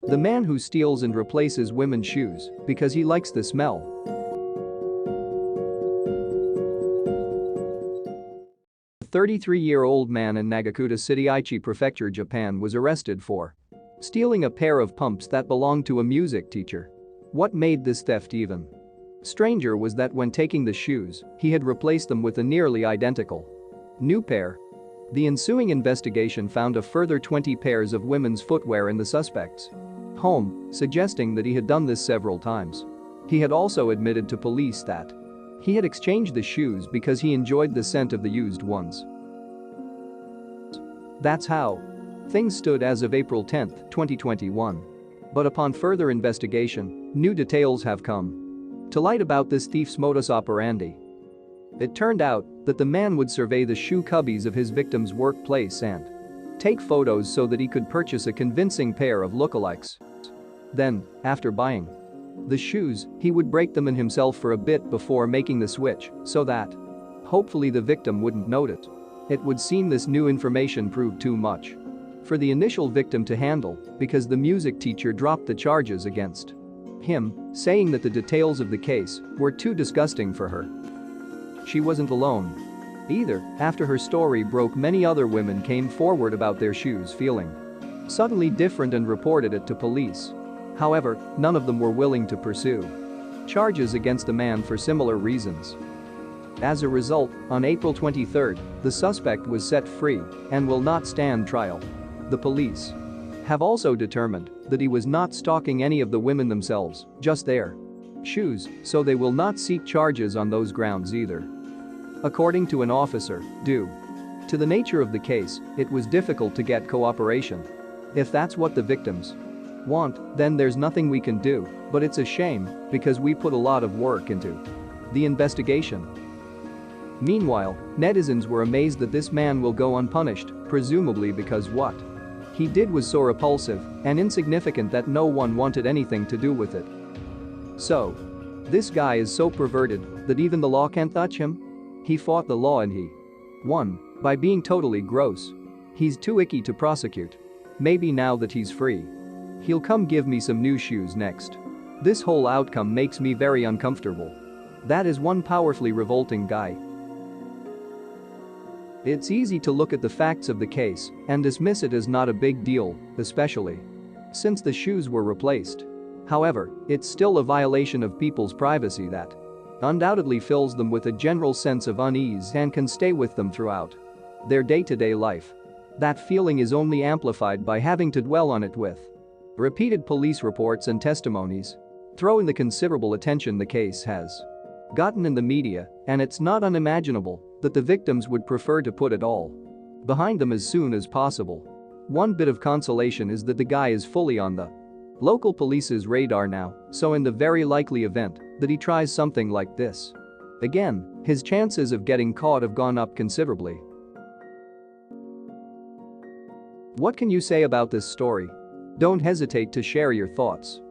The man who steals and replaces women's shoes because he likes the smell. A 33-year-old man in Nagakuta City, Aichi Prefecture, Japan was arrested for stealing a pair of pumps that belonged to a music teacher. What made this theft even stranger was that when taking the shoes, he had replaced them with a nearly identical new pair. The ensuing investigation found a further 20 pairs of women's footwear in the suspect's home, suggesting that he had done this several times. He had also admitted to police that he had exchanged the shoes because he enjoyed the scent of the used ones. That's how things stood as of April 10, 2021. But upon further investigation, new details have come to light about this thief's modus operandi. It turned out that the man would survey the shoe cubbies of his victim's workplace and take photos so that he could purchase a convincing pair of lookalikes. Then, after buying the shoes, he would break them in himself for a bit before making the switch so that hopefully the victim wouldn't notice. It would seem this new information proved too much for the initial victim to handle because the music teacher dropped the charges against him, saying that the details of the case were too disgusting for her. She wasn't alone either. After her story broke, many other women came forward about their shoes feeling suddenly different and reported it to police. However, none of them were willing to pursue charges against the man for similar reasons. As a result, on April 23, the suspect was set free and will not stand trial. The police have also determined that he was not stalking any of the women themselves, just their shoes, so they will not seek charges on those grounds either. According to an officer, due to the nature of the case, it was difficult to get cooperation. If that's what the victims want, then there's nothing we can do, but it's a shame because we put a lot of work into the investigation. Meanwhile, netizens were amazed that this man will go unpunished, presumably because what he did was so repulsive and insignificant that no one wanted anything to do with it. So, this guy is so perverted that even the law can't touch him? He fought the law and he won by being totally gross. He's too icky to prosecute. Maybe now that he's free, he'll come give me some new shoes next. This whole outcome makes me very uncomfortable. That is one powerfully revolting guy. It's easy to look at the facts of the case and dismiss it as not a big deal, especially since the shoes were replaced. However, it's still a violation of people's privacy that undoubtedly fills them with a general sense of unease and can stay with them throughout their day-to-day life. That feeling is only amplified by having to dwell on it with repeated police reports and testimonies. Throw in the considerable attention the case has gotten in the media, and it's not unimaginable that the victims would prefer to put it all behind them as soon as possible. One bit of consolation is that the guy is fully on the local police's radar now, so in the very likely event that he tries something like this again, his chances of getting caught have gone up considerably. What can you say about this story? Don't hesitate to share your thoughts.